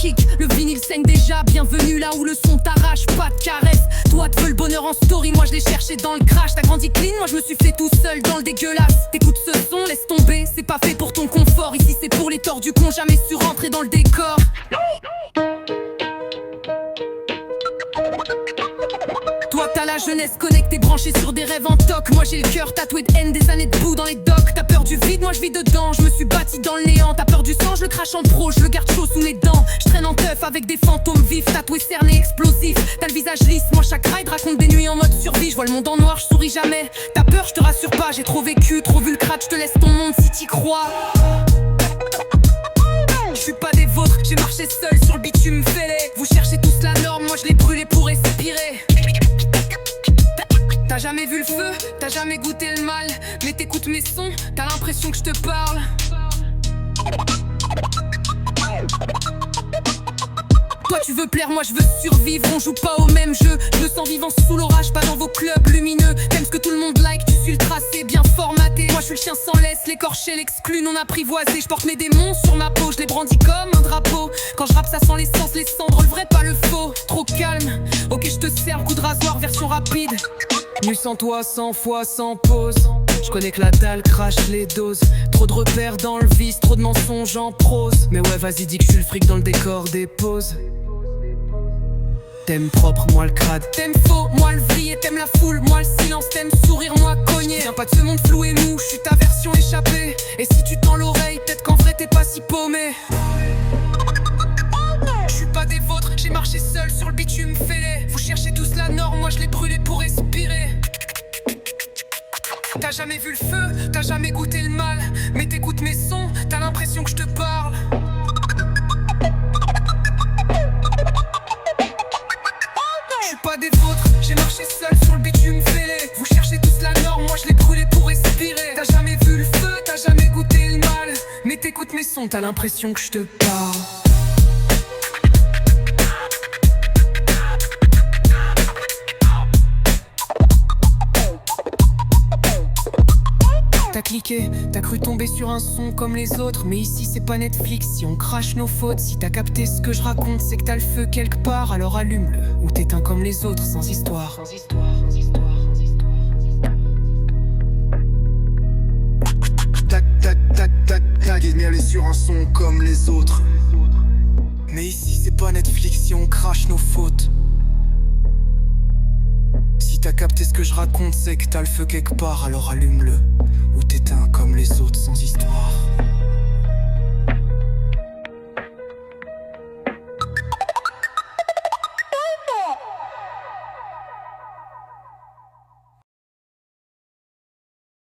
kick, le vinyle saigne déjà. Bienvenue là où le son t'arrache, pas de caresse. Toi tu veux le bonheur en story, moi je l'ai cherché dans le crash. T'as grandi clean, moi je me suis fait tout seul dans le dégueulasse. T'écoutes ce son, laisse tomber, c'est pas fait pour ton confort. Ici c'est pour les tordus qu'on jamais su rentrer dans le décor. Toi t'as la jeunesse connectée, branchée sur des rêves en toc. Moi j'ai le cœur tatoué de haine, des années de boue dans les docks. T'as peur du vide, moi je vis dedans, je me suis bâti dans le néant. T'as peur du sang, je le crache en pro, je le garde chaud sous les dents. Je traîne en teuf avec des fantômes vifs, tatoués, cernés, explosifs. T'as le visage lisse, moi chaque ride raconte des nuits en mode survie. Je vois le monde en noir, je souris jamais. T'as peur, je te rassure pas, j'ai trop vécu, trop vu le crack, je te laisse ton monde si t'y crois. Je suis pas des vôtres, j'ai marché seul sur le bitume fêlé. Vous cherchez tous la norme, moi je l'ai brûlé pour respirer. T'as jamais vu le feu, t'as jamais goûté le mal. Mais t'écoutes mes sons, t'as l'impression que je te parle. Toi tu veux plaire, moi je veux survivre. On joue pas au même jeu, je me sens vivant sous l'orage, pas dans vos clubs lumineux. T'aimes ce que tout le monde like, tu suis le tracé bien formaté. Moi je suis le chien sans laisse, l'écorché, l'exclu, non apprivoisé. Je porte mes démons sur ma peau, je les brandis comme un drapeau. Quand je rappe ça sent l'essence, les cendres, le vrai pas le faux. Trop calme, ok je te sers, coup de rasoir, version rapide. Nu sans toi, 100 fois sans pause. Je connais que la dalle crache les doses. Trop de repères dans le vice, trop de mensonges en prose. Mais ouais vas-y dis que je suis le fric dans le décor des poses. T'aimes propre, moi le crade. T'aimes faux, moi le vrillé. T'aimes la foule, moi le silence. T'aimes sourire, moi cogner. Viens pas de ce monde flou et mou, je suis ta version échappée. Et si tu tends l'oreille, peut-être qu'en vrai t'es pas si paumé. Je suis pas des vôtres, j'ai marché seul sur le bitume fêlé. Vous cherchez tous la norme, moi je l'ai brûlé pour respirer. T'as jamais vu le feu, t'as jamais goûté le mal. Mais t'écoutes mes sons, t'as l'impression que je te parle. Je suis pas des vôtres, j'ai marché seul sur le bitume fêlé. Vous cherchez tous la norme, moi je l'ai brûlé pour respirer. T'as jamais vu le feu, t'as jamais goûté le mal. Mais t'écoutes mes sons, t'as l'impression que je te parle. T'as cliqué, t'as cru tomber sur un son comme les autres. Mais ici c'est pas Netflix, si on crache nos fautes. Si t'as capté ce que je raconte, c'est que t'as le feu quelque part. Alors allume-le, ou t'éteins comme les autres, sans histoire. Tac, tac, tac, tac, tac, et aller sur un son comme les autres. Mais ici c'est pas Netflix, si on crache nos fautes. Si t'as capté ce que je raconte, c'est que t'as le feu quelque part. Alors allume-le, ou t'éteins comme les autres, sans histoire.